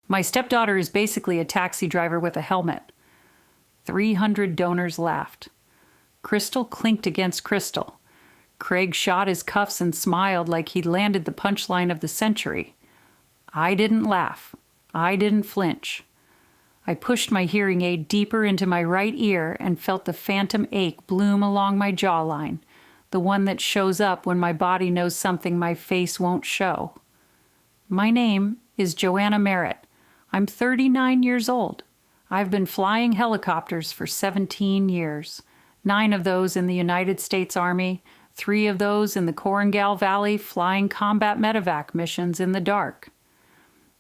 My stepdaughter is basically a taxi driver with a helmet. 300 donors laughed. Crystal clinked against crystal. Craig shot his cuffs and smiled like he'd landed the punchline of the century. I didn't laugh. I didn't flinch. I pushed my hearing aid deeper into my right ear and felt the phantom ache bloom along my jawline, the one that shows up when my body knows something my face won't show. My name is Joanna Merritt. I'm 39 years old. I've been flying helicopters for 17 years, 9 of those in the United States Army, 3 of those in the Korengal Valley flying combat medevac missions in the dark.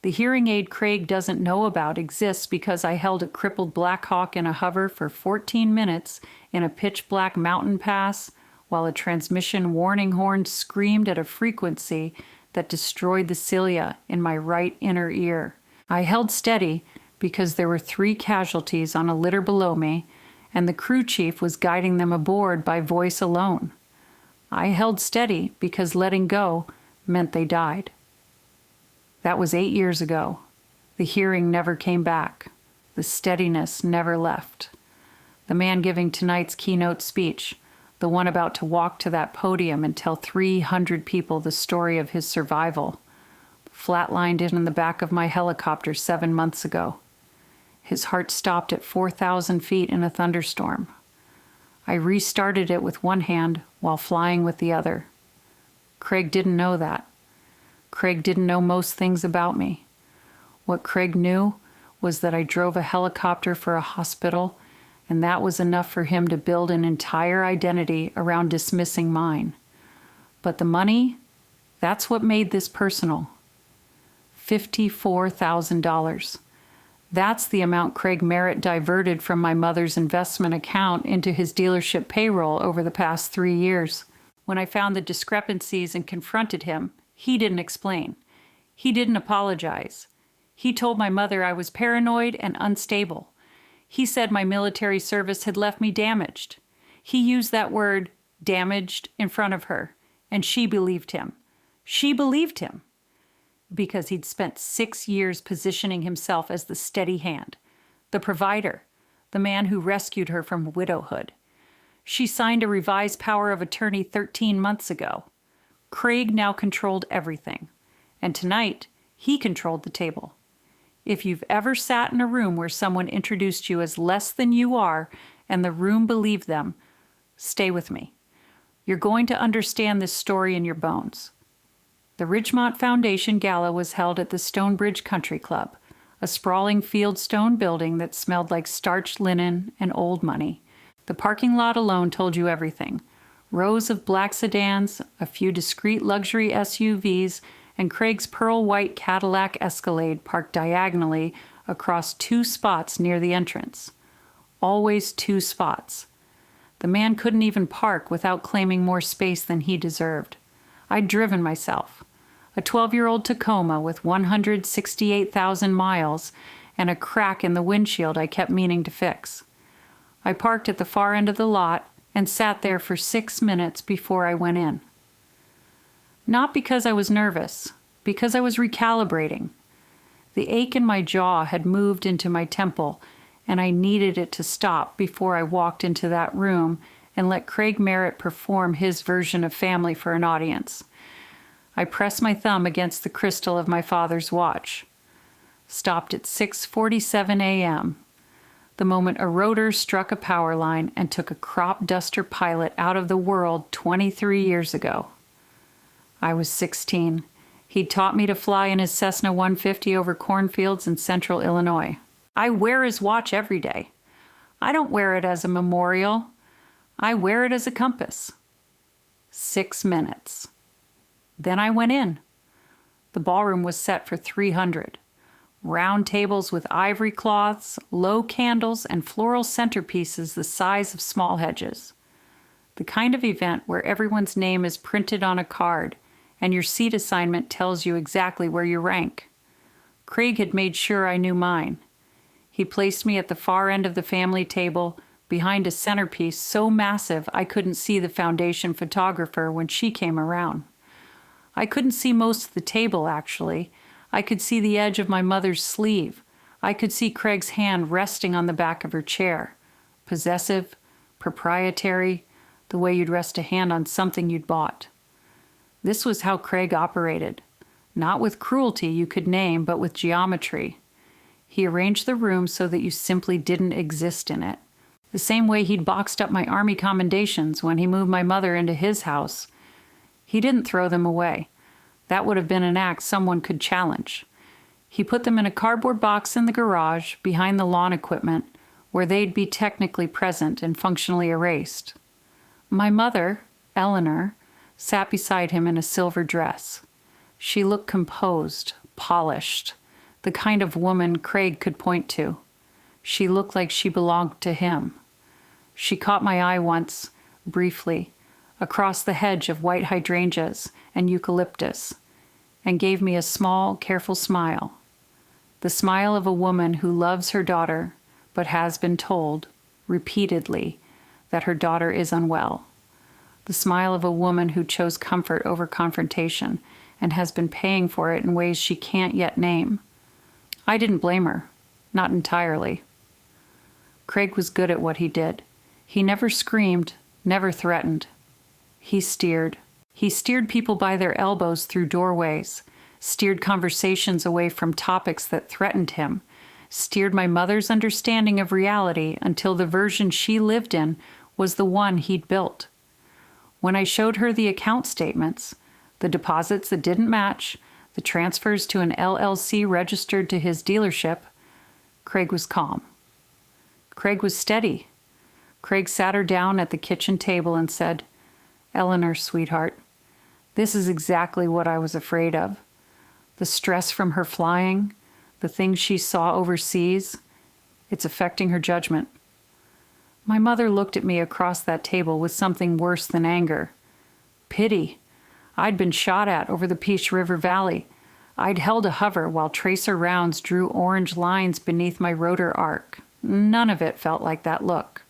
The hearing aid Craig doesn't know about exists because I held a crippled Black Hawk in a hover for 14 minutes in a pitch-black mountain pass while a transmission warning horn screamed at a frequency that destroyed the cilia in my right inner ear. I held steady because there were 3 casualties on a litter below me, and the crew chief was guiding them aboard by voice alone. I held steady because letting go meant they died. That was 8 years ago. The hearing never came back. The steadiness never left. The man giving tonight's keynote speech, the one about to walk to that podium and tell 300 people the story of his survival, flatlined in the back of my helicopter 7 months ago. His heart stopped at 4,000 feet in a thunderstorm. I restarted it with one hand while flying with the other. Craig didn't know that. Craig didn't know most things about me. What Craig knew was that I drove a helicopter for a hospital, and that was enough for him to build an entire identity around dismissing mine. But the money, that's what made this personal. $54,000. That's the amount Craig Merritt diverted from my mother's investment account into his dealership payroll over the past 3 years. When I found the discrepancies and confronted him, he didn't explain. He didn't apologize. He told my mother I was paranoid and unstable. He said my military service had left me damaged. He used that word, damaged, in front of her, and she believed him. She believed him because he'd spent 6 years positioning himself as the steady hand, the provider, the man who rescued her from widowhood. She signed a revised power of attorney 13 months ago. Craig now controlled everything, and tonight he controlled the table. If you've ever sat in a room where someone introduced you as less than you are and the room believed them, stay with me. You're going to understand this story in your bones. The Ridgemont Foundation Gala was held at the Stonebridge Country Club, a sprawling fieldstone building that smelled like starched linen and old money. The parking lot alone told you everything. Rows of black sedans, a few discreet luxury SUVs, and Craig's pearl-white Cadillac Escalade parked diagonally across 2 spots near the entrance. Always 2 spots. The man couldn't even park without claiming more space than he deserved. I'd driven myself. A 12-year-old Tacoma with 168,000 miles and a crack in the windshield I kept meaning to fix. I parked at the far end of the lot and sat there for 6 minutes before I went in. Not because I was nervous, because I was recalibrating. The ache in my jaw had moved into my temple, and I needed it to stop before I walked into that room and let Craig Merritt perform his version of family for an audience. I pressed my thumb against the crystal of my father's watch. Stopped at 6:47 a.m., the moment a rotor struck a power line and took a crop duster pilot out of the world 23 years ago. I was 16. He'd taught me to fly in his Cessna 150 over cornfields in central Illinois. I wear his watch every day. I don't wear it as a memorial. I wear it as a compass. 6 minutes. Then I went in. The ballroom was set for 300. Round tables with ivory cloths, low candles, and floral centerpieces the size of small hedges. The kind of event where everyone's name is printed on a card and your seat assignment tells you exactly where you rank. Craig had made sure I knew mine. He placed me at the far end of the family table, behind a centerpiece so massive I couldn't see the foundation photographer when she came around. I couldn't see most of the table, actually. I could see the edge of my mother's sleeve. I could see Craig's hand resting on the back of her chair. Possessive, proprietary, the way you'd rest a hand on something you'd bought. This was how Craig operated. Not with cruelty you could name, but with geometry. He arranged the room so that you simply didn't exist in it. The same way he'd boxed up my Army commendations when he moved my mother into his house. He didn't throw them away. That would have been an act someone could challenge. He put them in a cardboard box in the garage behind the lawn equipment, where they'd be technically present and functionally erased. My mother, Eleanor, sat beside him in a silver dress. She looked composed, polished, the kind of woman Craig could point to. She looked like she belonged to him. She caught my eye once, briefly, across the hedge of white hydrangeas and eucalyptus, and gave me a small, careful smile. The smile of a woman who loves her daughter, but has been told, repeatedly, that her daughter is unwell. The smile of a woman who chose comfort over confrontation and has been paying for it in ways she can't yet name. I didn't blame her, not entirely. Craig was good at what he did. He never screamed, never threatened. He steered. He steered people by their elbows through doorways, steered conversations away from topics that threatened him, steered my mother's understanding of reality until the version she lived in was the one he'd built. When I showed her the account statements, the deposits that didn't match, the transfers to an LLC registered to his dealership, Craig was calm. Craig was steady. Craig sat her down at the kitchen table and said, "Eleanor, sweetheart, this is exactly what I was afraid of. The stress from her flying, the things she saw overseas, it's affecting her judgment." My mother looked at me across that table with something worse than anger. Pity. I'd been shot at over the Peace River Valley. I'd held a hover while tracer rounds drew orange lines beneath my rotor arc. None of it felt like that look.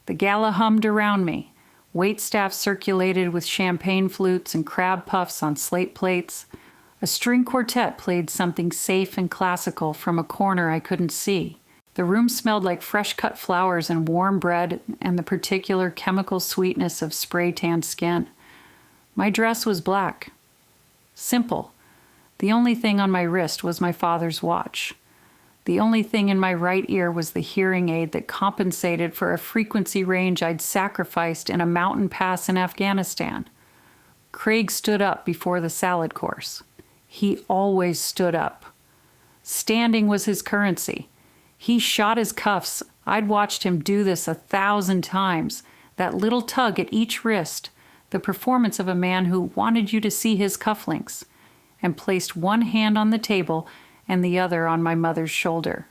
The gala hummed around me. Waitstaff circulated with champagne flutes and crab puffs on slate plates. A string quartet played something safe and classical from a corner I couldn't see. The room smelled like fresh-cut flowers and warm bread and the particular chemical sweetness of spray-tanned skin. My dress was black. Simple. The only thing on my wrist was my father's watch. The only thing in my right ear was the hearing aid that compensated for a frequency range I'd sacrificed in a mountain pass in Afghanistan. Craig stood up before the salad course. He always stood up. Standing was his currency. He shot his cuffs. I'd watched him do this 1,000 times. That little tug at each wrist, the performance of a man who wanted you to see his cufflinks, and placed one hand on the table and the other on my mother's shoulder.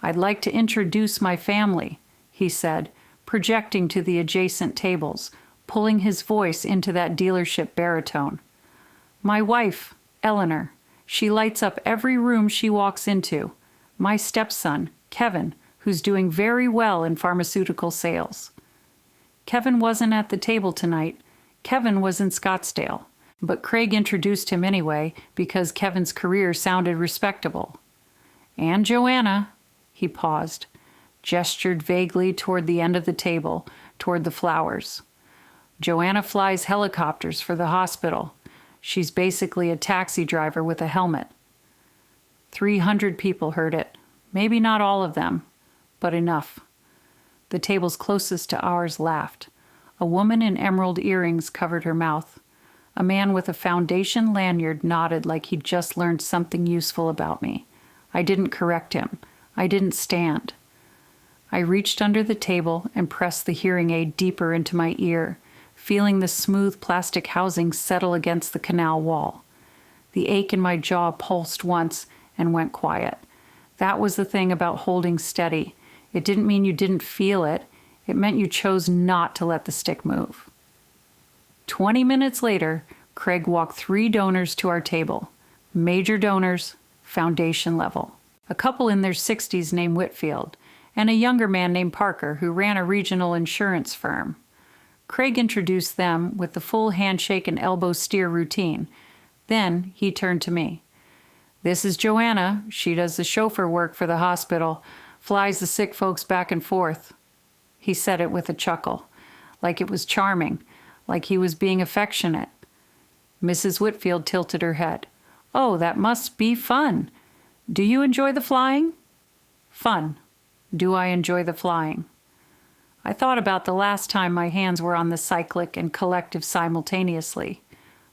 "I'd like to introduce my family," he said, projecting to the adjacent tables, pulling his voice into that dealership baritone. "My wife, Eleanor. She lights up every room she walks into. My stepson, Kevin, who's doing very well in pharmaceutical sales." Kevin wasn't at the table tonight. Kevin was in Scottsdale. But Craig introduced him anyway because Kevin's career sounded respectable. "And Joanna," he paused, gestured vaguely toward the end of the table, toward the flowers. "Joanna flies helicopters for the hospital. She's basically a taxi driver with a helmet." 300 people heard it. Maybe not all of them, but enough. The tables closest to ours laughed. A woman in emerald earrings covered her mouth. A man with a foundation lanyard nodded like he'd just learned something useful about me. I didn't correct him. I didn't stand. I reached under the table and pressed the hearing aid deeper into my ear, feeling the smooth plastic housing settle against the canal wall. The ache in my jaw pulsed once and went quiet. That was the thing about holding steady. It didn't mean you didn't feel it. It meant you chose not to let the stick move. 20 minutes later, Craig walked 3 donors to our table. Major donors, foundation level. A couple in their 60s named Whitfield, and a younger man named Parker who ran a regional insurance firm. Craig introduced them with the full handshake and elbow steer routine. Then he turned to me. "This is Joanna. She does the chauffeur work for the hospital, flies the sick folks back and forth." He said it with a chuckle, like it was charming, like he was being affectionate. Mrs. Whitfield tilted her head. "Oh, that must be fun. Do you enjoy the flying?" "Fun. Do I enjoy the flying?" I thought about the last time my hands were on the cyclic and collective simultaneously.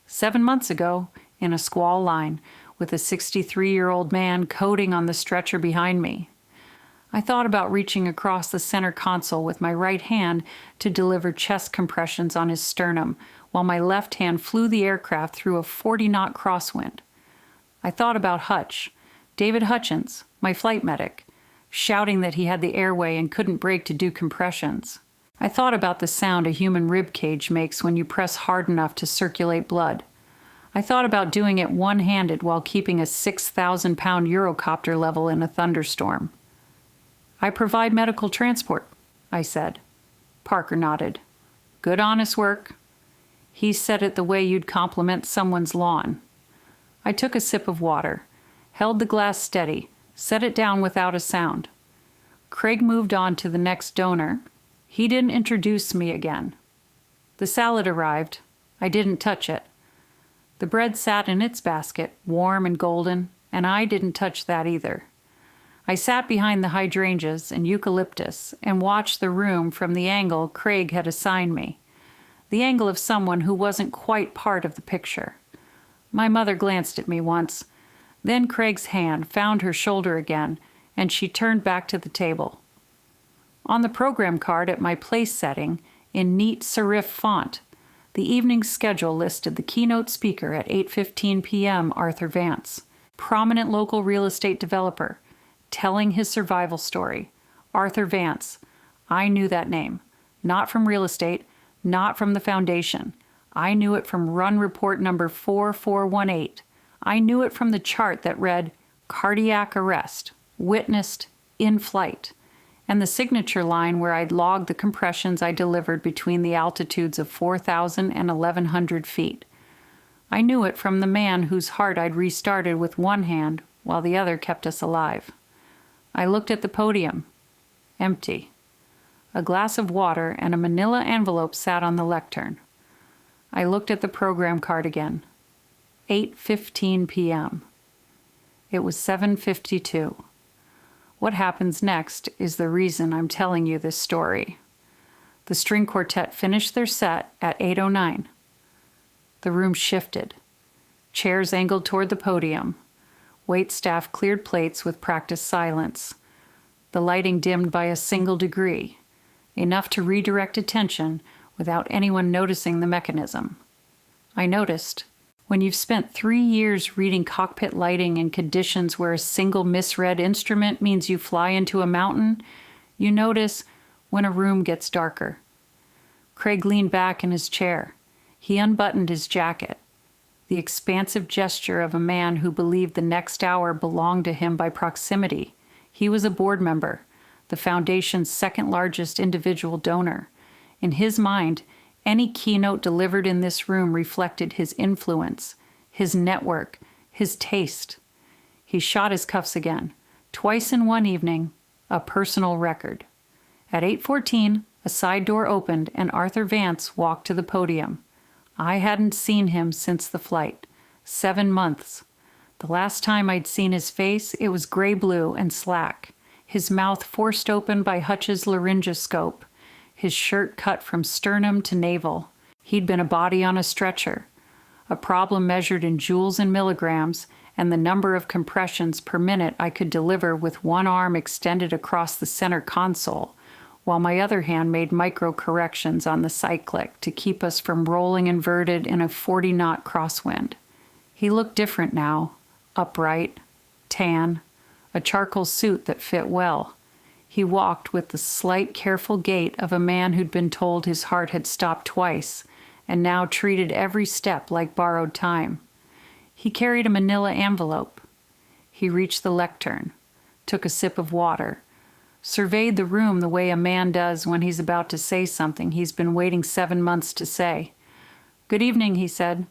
7 months ago, in a squall line, with a 63-year-old man coding on the stretcher behind me. I thought about reaching across the center console with my right hand to deliver chest compressions on his sternum, while my left hand flew the aircraft through a 40-knot crosswind. I thought about Hutch, David Hutchins, my flight medic, shouting that he had the airway and couldn't brake to do compressions. I thought about the sound a human rib cage makes when you press hard enough to circulate blood. I thought about doing it one-handed while keeping a 6,000-pound Eurocopter level in a thunderstorm. "I provide medical transport," I said. Parker nodded. "Good, honest work." He said it the way you'd compliment someone's lawn. I took a sip of water, held the glass steady, set it down without a sound. Craig moved on to the next donor. He didn't introduce me again. The salad arrived. I didn't touch it. The bread sat in its basket, warm and golden, and I didn't touch that either. I sat behind the hydrangeas and eucalyptus and watched the room from the angle Craig had assigned me, the angle of someone who wasn't quite part of the picture. My mother glanced at me once. Then Craig's hand found her shoulder again, and she turned back to the table. On the program card at my place setting, in neat serif font, the evening schedule listed the keynote speaker at 8:15 p.m. Arthur Vance, prominent local real estate developer, telling his survival story. Arthur Vance. I knew that name. Not from real estate, not from the foundation. I knew it from run report number 4418. I knew it from the chart that read cardiac arrest, witnessed, in flight, and the signature line where I'd logged the compressions I delivered between the altitudes of 4,000 and 1,100 feet. I knew it from the man whose heart I'd restarted with one hand while the other kept us alive. I looked at the podium. Empty. A glass of water and a manila envelope sat on the lectern. I looked at the program card again. 8:15 p.m. It was 7:52. What happens next is the reason I'm telling you this story. The string quartet finished their set at 8:09. The room shifted. Chairs angled toward the podium. Waitstaff cleared plates with practiced silence. The lighting dimmed by a single degree, enough to redirect attention without anyone noticing the mechanism. I noticed. When you've spent 3 years reading cockpit lighting in conditions where a single misread instrument means you fly into a mountain, you notice when a room gets darker. Craig leaned back in his chair. He unbuttoned his jacket. The expansive gesture of a man who believed the next hour belonged to him by proximity. He was a board member, the foundation's second largest individual donor. In his mind, any keynote delivered in this room reflected his influence, his network, his taste. He shot his cuffs again. Twice in one evening, a personal record. At 8:14, a side door opened and Arthur Vance walked to the podium. I hadn't seen him since the flight. 7 months. The last time I'd seen his face, it was gray-blue and slack, his mouth forced open by Hutch's laryngoscope, his shirt cut from sternum to navel. He'd been a body on a stretcher, a problem measured in joules and milligrams, and the number of compressions per minute I could deliver with one arm extended across the center console, while my other hand made micro-corrections on the cyclic to keep us from rolling inverted in a 40-knot crosswind. He looked different now, upright, tan, a charcoal suit that fit well. He walked with the slight, careful gait of a man who'd been told his heart had stopped twice, and now treated every step like borrowed time. He carried a manila envelope. He reached the lectern, took a sip of water, surveyed the room the way a man does when he's about to say something he's been waiting 7 months to say. "Good evening," he said.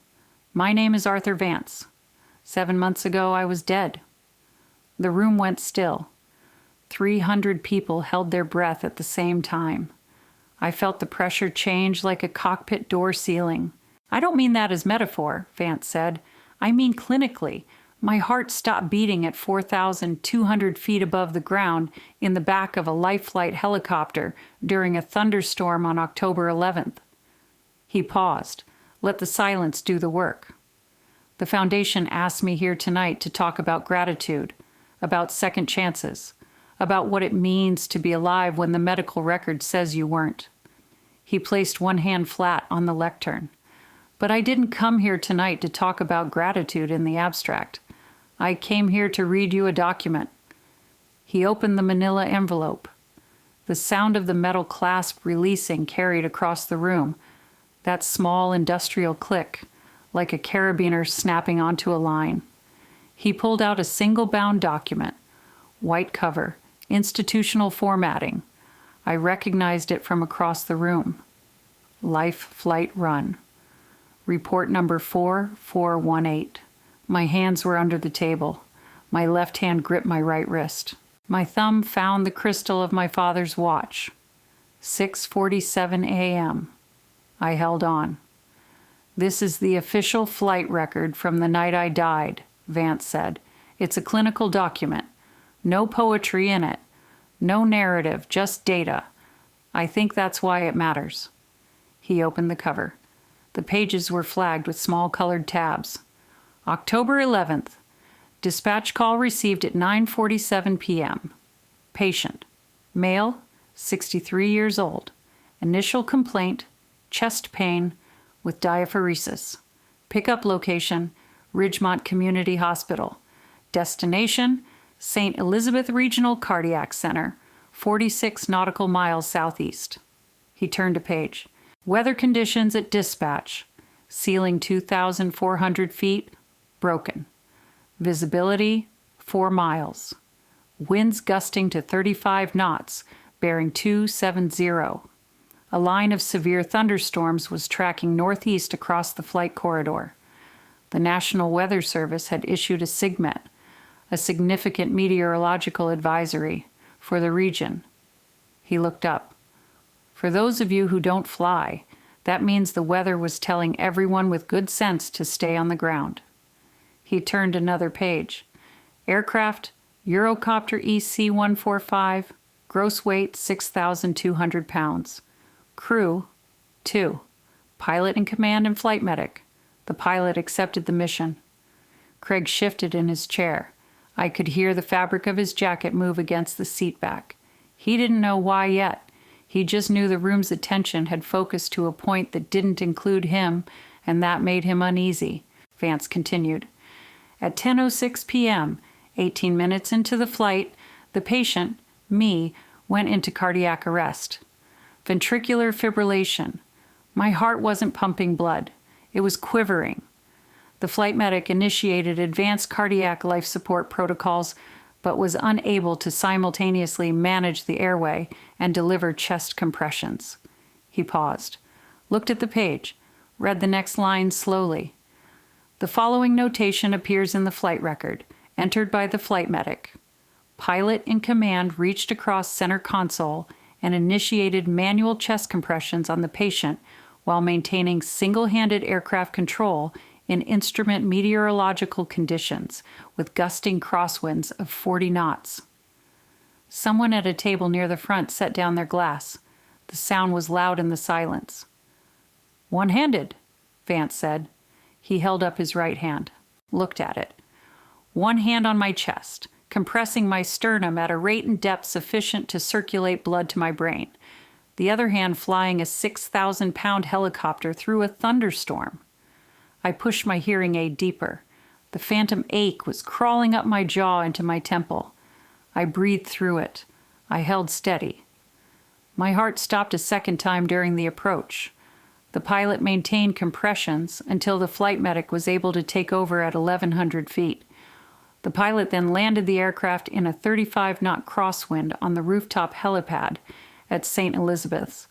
"My name is Arthur Vance. 7 months ago, I was dead. The room went still. 300 people held their breath at the same time. I felt the pressure change like a cockpit door sealing. I don't mean that as metaphor, Vance said. I mean clinically. My heart stopped beating at 4,200 feet above the ground in the back of a life flight helicopter during a thunderstorm on October 11th. He paused. Let the silence do the work. The Foundation asked me here tonight to talk about gratitude, about second chances, about what it means to be alive when the medical record says you weren't. He placed one hand flat on the lectern. But I didn't come here tonight to talk about gratitude in the abstract. I came here to read you a document. He opened the manila envelope. The sound of the metal clasp releasing carried across the room, that small industrial click, like a carabiner snapping onto a line. He pulled out a single-bound document, white cover, institutional formatting. I recognized it from across the room. Life Flight Run. Report number 4418. My hands were under the table. My left hand gripped my right wrist. My thumb found the crystal of my father's watch. 6:47 a.m. I held on. This is the official flight record from the night I died, Vance said. It's a clinical document. No poetry in it. No narrative, just data. I think that's why it matters. He opened the cover. The pages were flagged with small colored tabs. October 11th. Dispatch call received at 9:47 p.m. Patient. Male, 63 years old. Initial complaint, chest pain with diaphoresis. Pickup location, Ridgemont Community Hospital. Destination, St. Elizabeth Regional Cardiac Center, 46 nautical miles southeast. He turned a page. Weather conditions at dispatch. Ceiling 2,400 feet, broken. Visibility, 4 miles. Winds gusting to 35 knots, bearing 270. A line of severe thunderstorms was tracking northeast across the flight corridor. The National Weather Service had issued a SIGMET, a significant meteorological advisory, for the region. He looked up. For those of you who don't fly, that means the weather was telling everyone with good sense to stay on the ground. He turned another page. Aircraft, Eurocopter EC-145, gross weight 6,200 pounds. Crew, 2. Pilot in command and flight medic. The pilot accepted the mission. Craig shifted in his chair. I could hear the fabric of his jacket move against the seat back. He didn't know why yet. He just knew the room's attention had focused to a point that didn't include him, and that made him uneasy. Vance continued. At 10:06 p.m., 18 minutes into the flight, the patient, me, went into cardiac arrest. Ventricular fibrillation. My heart wasn't pumping blood. It was quivering. The flight medic initiated advanced cardiac life support protocols, but was unable to simultaneously manage the airway and deliver chest compressions. He paused, looked at the page, read the next line slowly. The following notation appears in the flight record, entered by the flight medic. Pilot in command reached across center console and initiated manual chest compressions on the patient while maintaining single-handed aircraft control in instrument meteorological conditions with gusting crosswinds of 40 knots. Someone at a table near the front set down their glass. The sound was loud in the silence. One-handed, Vance said. He held up his right hand, looked at it. One hand on my chest, compressing my sternum at a rate and depth sufficient to circulate blood to my brain. The other hand flying a 6,000-pound helicopter through a thunderstorm. I pushed my hearing aid deeper. The phantom ache was crawling up my jaw into my temple. I breathed through it. I held steady. My heart stopped a second time during the approach. The pilot maintained compressions until the flight medic was able to take over at 1,100 feet. The pilot then landed the aircraft in a 35-knot crosswind on the rooftop helipad at St. Elizabeth's.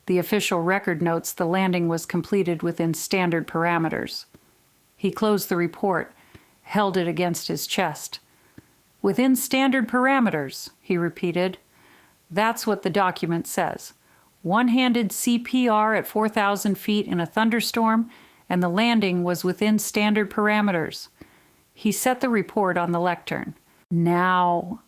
The official record notes the landing was completed within standard parameters. He closed the report, held it against his chest. "Within standard parameters," he repeated. "That's what the document says. One-handed CPR at 4,000 feet in a thunderstorm, and the landing was within standard parameters." He set the report on the lectern. "Now,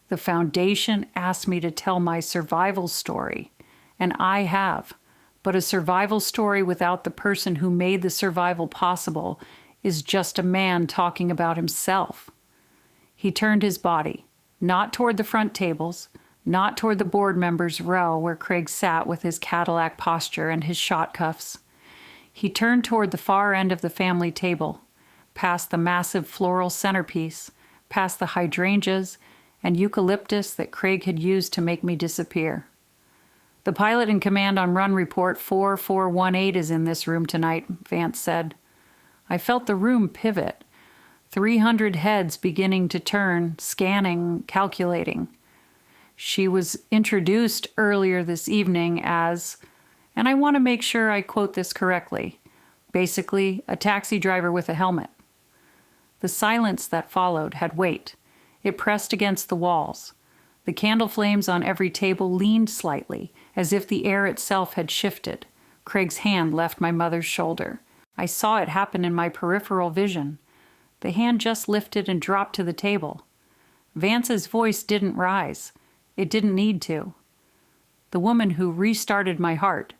the Foundation asked me to tell my survival story, and I have. But a survival story without the person who made the survival possible is just a man talking about himself." He turned his body, not toward the front tables, not toward the board members' row where Craig sat with his Cadillac posture and his shot cuffs. He turned toward the far end of the family table, past the massive floral centerpiece, past the hydrangeas and eucalyptus that Craig had used to make me disappear. "The pilot in command on run report 4418 is in this room tonight," Vance said. I felt the room pivot, 300 heads beginning to turn, scanning, calculating. She was introduced earlier this evening as, and I want to make sure I quote this correctly, basically a taxi driver with a helmet. The silence that followed had weight. It pressed against the walls. The candle flames on every table leaned slightly, as if the air itself had shifted. Craig's hand left my mother's shoulder. I saw it happen in my peripheral vision. The hand just lifted and dropped to the table. Vance's voice didn't rise. It didn't need to. The woman who restarted my heart,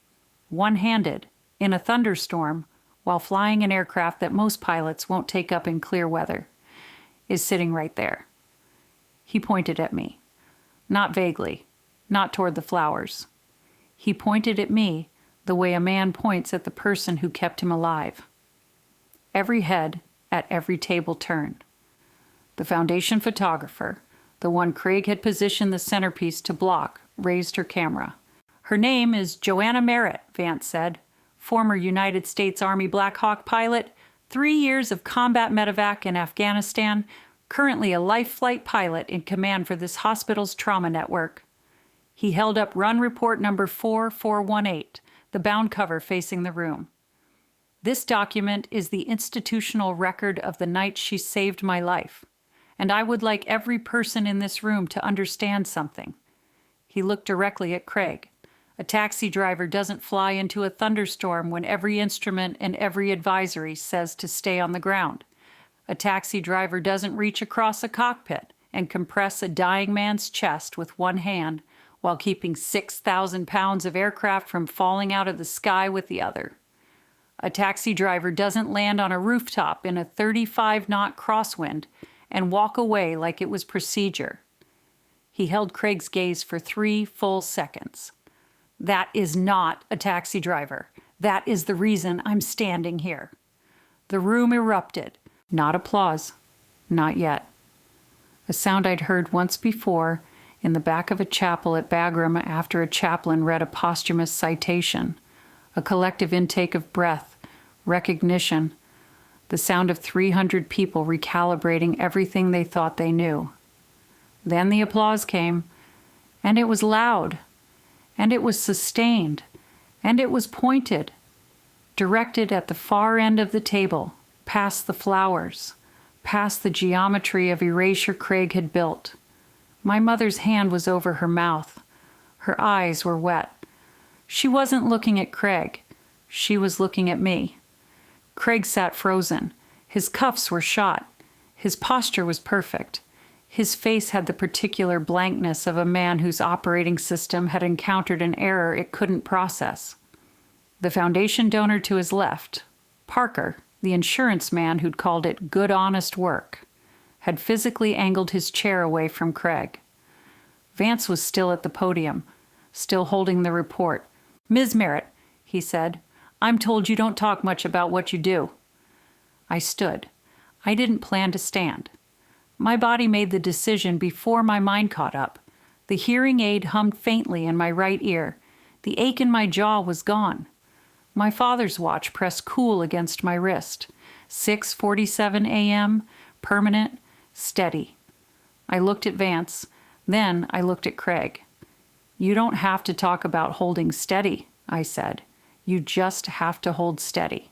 one-handed, in a thunderstorm, while flying an aircraft that most pilots won't take up in clear weather, is sitting right there. He pointed at me. Not vaguely, not toward the flowers. He pointed at me the way a man points at the person who kept him alive. Every head at every table turned. The Foundation photographer, the one Craig had positioned the centerpiece to block, raised her camera. "Her name is Joanna Merritt," Vance said. "Former United States Army Black Hawk pilot, 3 years of combat medevac in Afghanistan, currently a life flight pilot in command for this hospital's trauma network." He held up run report number 4418, the bound cover facing the room. "This document is the institutional record of the night she saved my life, and I would like every person in this room to understand something." He looked directly at Craig. "A taxi driver doesn't fly into a thunderstorm when every instrument and every advisory says to stay on the ground. A taxi driver doesn't reach across a cockpit and compress a dying man's chest with one hand while keeping 6,000 pounds of aircraft from falling out of the sky with the other. A taxi driver doesn't land on a rooftop in a 35-knot crosswind and walk away like it was procedure." He held Craig's gaze for 3 full seconds. "That is not a taxi driver. That is the reason I'm standing here." The room erupted. Not applause. Not yet. A sound I'd heard once before in the back of a chapel at Bagram after a chaplain read a posthumous citation. A collective intake of breath, recognition, the sound of 300 people recalibrating everything they thought they knew. Then the applause came, and it was loud, and it was sustained, and it was pointed, directed at the far end of the table, past the flowers, past the geometry of erasure Craig had built. My mother's hand was over her mouth. Her eyes were wet. She wasn't looking at Craig. She was looking at me. Craig sat frozen. His cuffs were shot. His posture was perfect. His face had the particular blankness of a man whose operating system had encountered an error it couldn't process. The Foundation donor to his left, Parker, the insurance man who'd called it good honest work, had physically angled his chair away from Craig. Vance was still at the podium, still holding the report. "Ms. Merritt," he said, "I'm told you don't talk much about what you do." I stood. I didn't plan to stand. My body made the decision before my mind caught up. The hearing aid hummed faintly in my right ear. The ache in my jaw was gone. My father's watch pressed cool against my wrist. 6:47 a.m., permanent, steady. I looked at Vance. Then I looked at Craig. "You don't have to talk about holding steady," I said. "You just have to hold steady."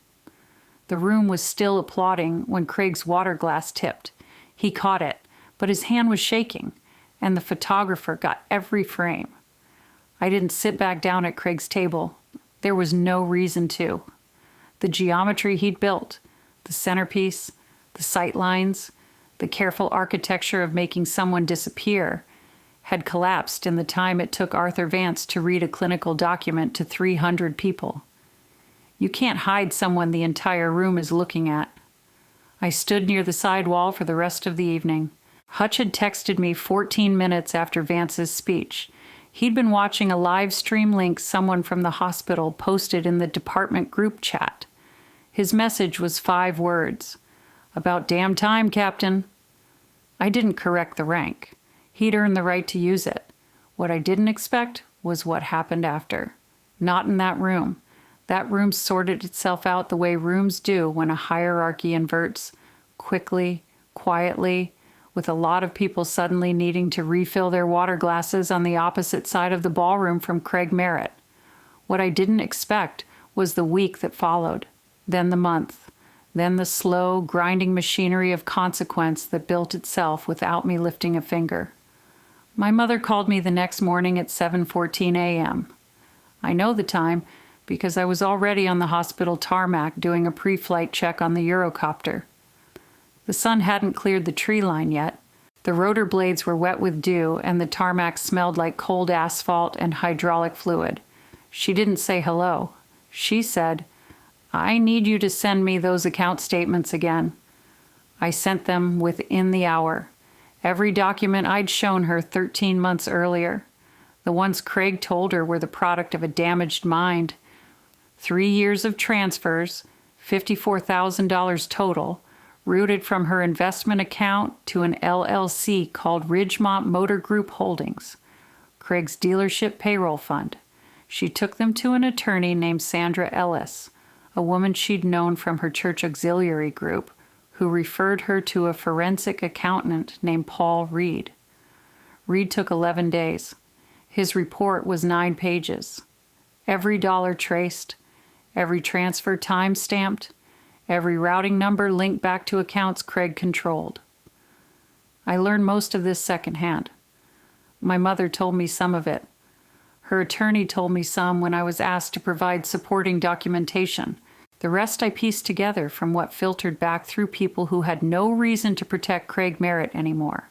The room was still applauding when Craig's water glass tipped. He caught it, but his hand was shaking, and the photographer got every frame. I didn't sit back down at Craig's table. There was no reason to. The geometry he'd built, the centerpiece, the sight lines, the careful architecture of making someone disappear, had collapsed in the time it took Arthur Vance to read a clinical document to 300 people. You can't hide someone the entire room is looking at. I stood near the side wall for the rest of the evening. Hutch had texted me 14 minutes after Vance's speech. He'd been watching a live stream link someone from the hospital posted in the department group chat. His message was 5 words. "About damn time, Captain." I didn't correct the rank. He'd earned the right to use it. What I didn't expect was what happened after. Not in that room. That room sorted itself out the way rooms do when a hierarchy inverts, quickly, quietly, with a lot of people suddenly needing to refill their water glasses on the opposite side of the ballroom from Craig Merritt. What I didn't expect was the week that followed, then the month, then the slow, grinding machinery of consequence that built itself without me lifting a finger. My mother called me the next morning at 7:14 a.m. I know the time because I was already on the hospital tarmac doing a pre-flight check on the Eurocopter. The sun hadn't cleared the tree line yet. The rotor blades were wet with dew, and the tarmac smelled like cold asphalt and hydraulic fluid. She didn't say hello. She said, "I need you to send me those account statements again." I sent them within the hour. Every document I'd shown her 13 months earlier. The ones Craig told her were the product of a damaged mind. 3 years of transfers, $54,000 total, routed from her investment account to an LLC called Ridgemont Motor Group Holdings, Craig's dealership payroll fund. She took them to an attorney named Sandra Ellis, a woman she'd known from her church auxiliary group, who referred her to a forensic accountant named Paul Reed. Reed took 11 days. His report was 9 pages. Every dollar traced, every transfer time-stamped, every routing number linked back to accounts Craig controlled. I learned most of this secondhand. My mother told me some of it. Her attorney told me some when I was asked to provide supporting documentation. The rest I pieced together from what filtered back through people who had no reason to protect Craig Merritt anymore.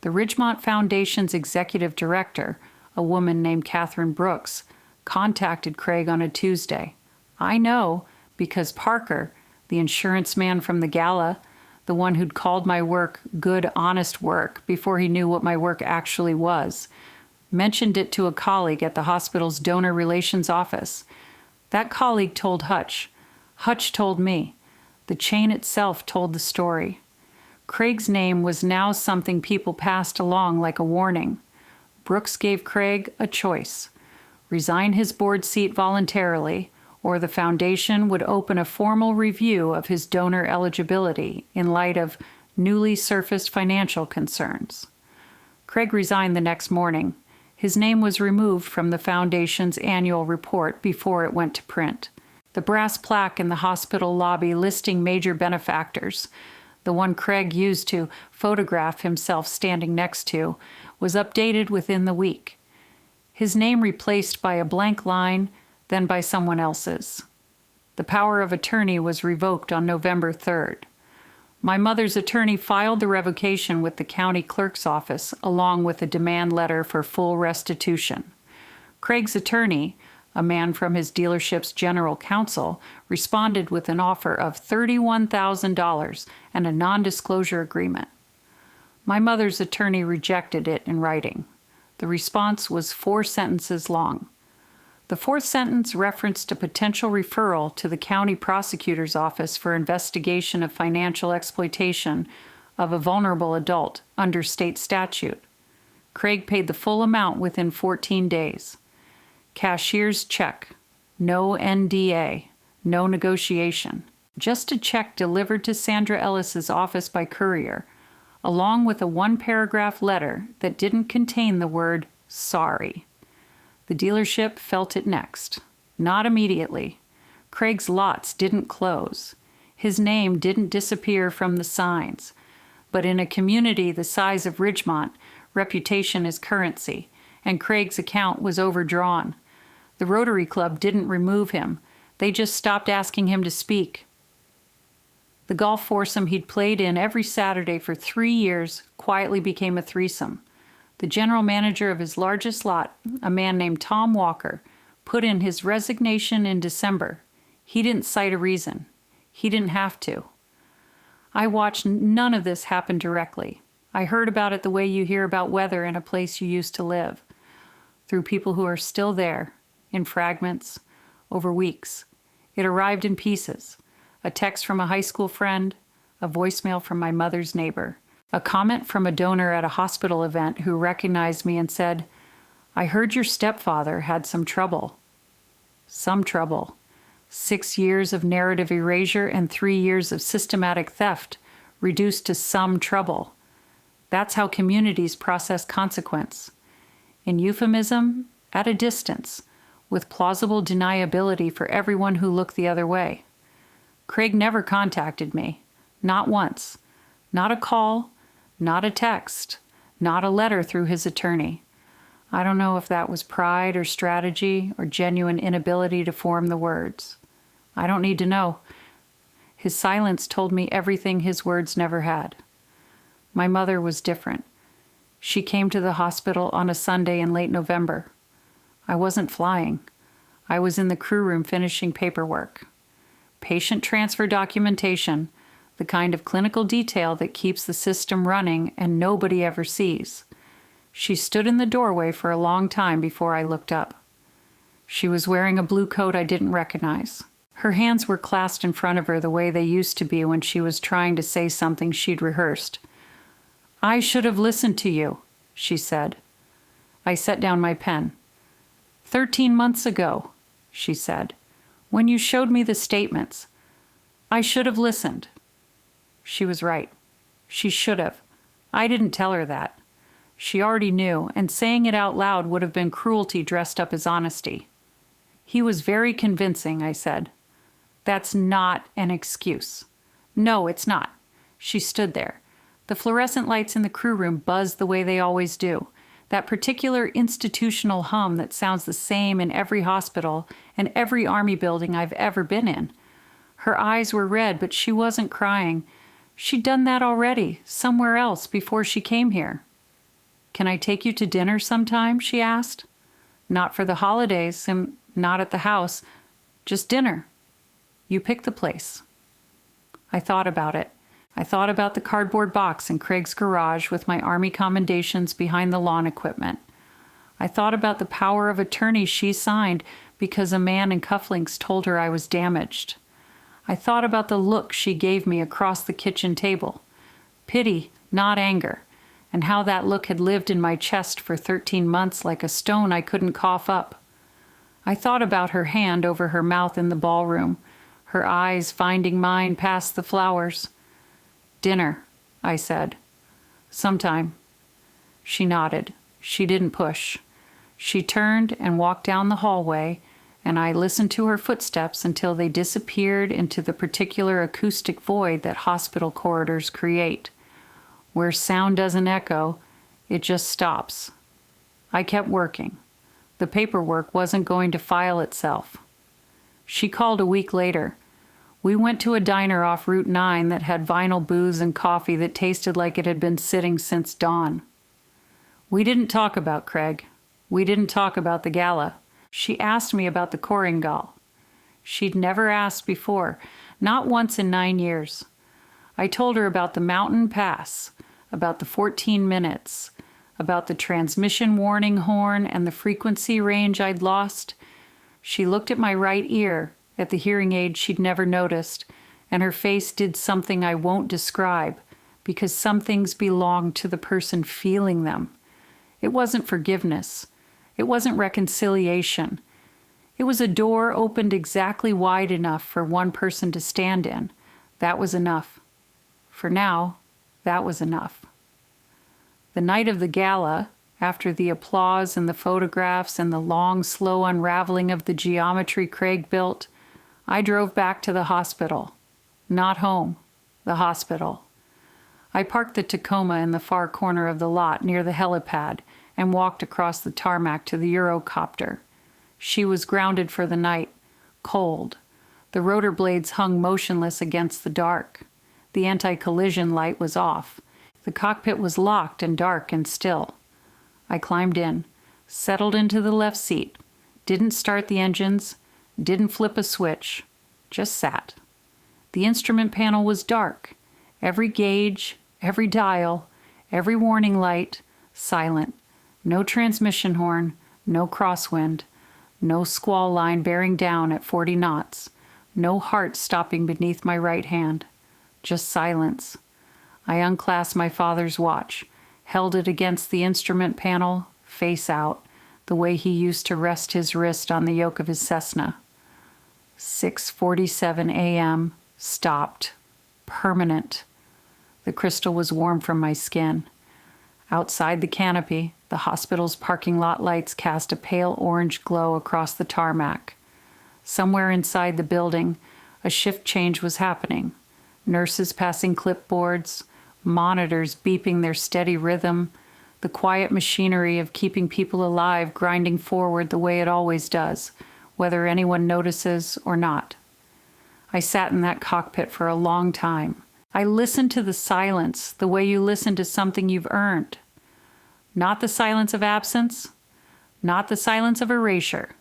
The Ridgemont Foundation's executive director, a woman named Catherine Brooks, contacted Craig on a Tuesday. I know because Parker, the insurance man from the gala, the one who'd called my work good, honest work before he knew what my work actually was, mentioned it to a colleague at the hospital's donor relations office. That colleague told Hutch. Hutch told me. The chain itself told the story. Craig's name was now something people passed along like a warning. Brooks gave Craig a choice: resign his board seat voluntarily, or the foundation would open a formal review of his donor eligibility in light of newly surfaced financial concerns. Craig resigned the next morning. His name was removed from the foundation's annual report before it went to print. The brass plaque in the hospital lobby listing major benefactors, the one Craig used to photograph himself standing next to, was updated within the week. His name replaced by a blank line, then by someone else's. The power of attorney was revoked on November 3rd. My mother's attorney filed the revocation with the county clerk's office, along with a demand letter for full restitution. Craig's attorney, a man from his dealership's general counsel, responded with an offer of $31,000 and a non-disclosure agreement. My mother's attorney rejected it in writing. The response was 4 sentences long. The 4th sentence referenced a potential referral to the county prosecutor's office for investigation of financial exploitation of a vulnerable adult under state statute. Craig paid the full amount within 14 days. Cashier's check. No NDA. No negotiation. Just a check delivered to Sandra Ellis's office by courier, along with a 1-paragraph letter that didn't contain the word sorry. The dealership felt it next. Not immediately. Craig's lots didn't close. His name didn't disappear from the signs, but in a community the size of Ridgemont, reputation is currency, and Craig's account was overdrawn. The Rotary Club didn't remove him. They just stopped asking him to speak. The golf foursome he'd played in every Saturday for 3 years quietly became a threesome. The general manager of his largest lot, a man named Tom Walker, put in his resignation in December. He didn't cite a reason. He didn't have to. I watched none of this happen directly. I heard about it the way you hear about weather in a place you used to live, through people who are still there, in fragments, over weeks. It arrived in pieces. A text from a high school friend, a voicemail from my mother's neighbor, a comment from a donor at a hospital event who recognized me and said, "I heard your stepfather had some trouble." Some trouble. 6 years of narrative erasure and 3 years of systematic theft reduced to some trouble. That's how communities process consequence. In euphemism, at a distance, with plausible deniability for everyone who looked the other way. Craig never contacted me. Not once. Not a call, not a text, not a letter through his attorney. I don't know if that was pride or strategy or genuine inability to form the words. I don't need to know. His silence told me everything his words never had. My mother was different. She came to the hospital on a Sunday in late November. I wasn't flying. I was in the crew room finishing paperwork. Patient transfer documentation, the kind of clinical detail that keeps the system running and nobody ever sees. She stood in the doorway for a long time before I looked up. She was wearing a blue coat I didn't recognize. Her hands were clasped in front of her the way they used to be when she was trying to say something she'd rehearsed. "I should have listened to you," she said. I set down my pen. 13 months ago, she said, when you showed me the statements. I should have listened. She was right. She should have. I didn't tell her that. She already knew, and saying it out loud would have been cruelty dressed up as honesty. He was very convincing, I said. That's not an excuse. No, it's not. She stood there. The fluorescent lights in the crew room buzzed the way they always do. That particular institutional hum that sounds the same in every hospital and every army building I've ever been in. Her eyes were red, but she wasn't crying. She'd done that already, somewhere else, before she came here. "Can I take you to dinner sometime?" she asked. "Not for the holidays, and not at the house. Just dinner. You pick the place." I thought about it. I thought about the cardboard box in Craig's garage with my Army commendations behind the lawn equipment. I thought about the power of attorney she signed because a man in cufflinks told her I was damaged. I thought about the look she gave me across the kitchen table. Pity, not anger, and how that look had lived in my chest for 13 months like a stone I couldn't cough up. I thought about her hand over her mouth in the ballroom, her eyes finding mine past the flowers. "Dinner," I said. "Sometime." She nodded. She didn't push. She turned and walked down the hallway, and I listened to her footsteps until they disappeared into the particular acoustic void that hospital corridors create. Where sound doesn't echo, it just stops. I kept working. The paperwork wasn't going to file itself. She called a week later. We went to a diner off Route 9 that had vinyl booze and coffee that tasted like it had been sitting since dawn. We didn't talk about Craig. We didn't talk about the gala. She asked me about the Koringal. She'd never asked before, not once in 9 years. I told her about the mountain pass, about the 14 minutes, about the transmission warning horn and the frequency range I'd lost. She looked at my right ear, at the hearing aid she'd never noticed, and her face did something I won't describe, because some things belong to the person feeling them. It wasn't forgiveness. It wasn't reconciliation. It was a door opened exactly wide enough for one person to stand in. That was enough. For now, that was enough. The night of the gala, after the applause and the photographs and the long, slow unraveling of the geometry Craig built, I drove back to the hospital. Not home. The hospital. I parked the Tacoma in the far corner of the lot near the helipad and walked across the tarmac to the Eurocopter. She was grounded for the night, cold. The rotor blades hung motionless against the dark. The anti-collision light was off. The cockpit was locked and dark and still. I climbed in, settled into the left seat, didn't start the engines, didn't flip a switch, just sat. The instrument panel was dark. Every gauge, every dial, every warning light, silent. No transmission horn, no crosswind, no squall line bearing down at 40 knots, no heart stopping beneath my right hand. Just silence. I unclasped my father's watch, held it against the instrument panel, face out, the way he used to rest his wrist on the yoke of his Cessna. 6:47 a.m. Stopped. Permanent. The crystal was warm from my skin. Outside the canopy, the hospital's parking lot lights cast a pale orange glow across the tarmac. Somewhere inside the building, a shift change was happening. Nurses passing clipboards, monitors beeping their steady rhythm, the quiet machinery of keeping people alive grinding forward the way it always does, whether anyone notices or not. I sat in that cockpit for a long time. I listened to the silence the way you listen to something you've earned. Not the silence of absence, not the silence of erasure.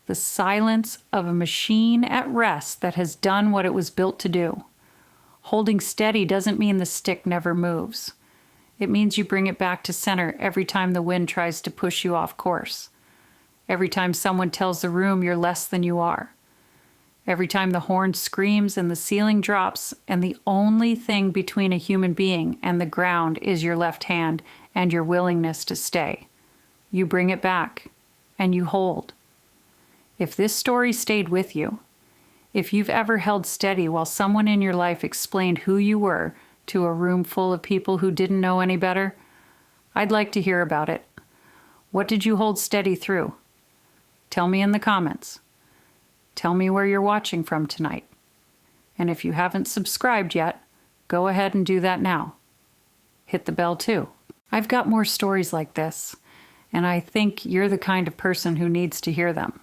The silence of a machine at rest that has done what it was built to do. Holding steady doesn't mean the stick never moves. It means you bring it back to center every time the wind tries to push you off course. Every time someone tells the room you're less than you are. Every time the horn screams and the ceiling drops and the only thing between a human being and the ground is your left hand and your willingness to stay. You bring it back and you hold. If this story stayed with you, if you've ever held steady while someone in your life explained who you were to a room full of people who didn't know any better, I'd like to hear about it. What did you hold steady through? Tell me in the comments. Tell me where you're watching from tonight. And if you haven't subscribed yet, go ahead and do that now. Hit the bell too. I've got more stories like this, and I think you're the kind of person who needs to hear them.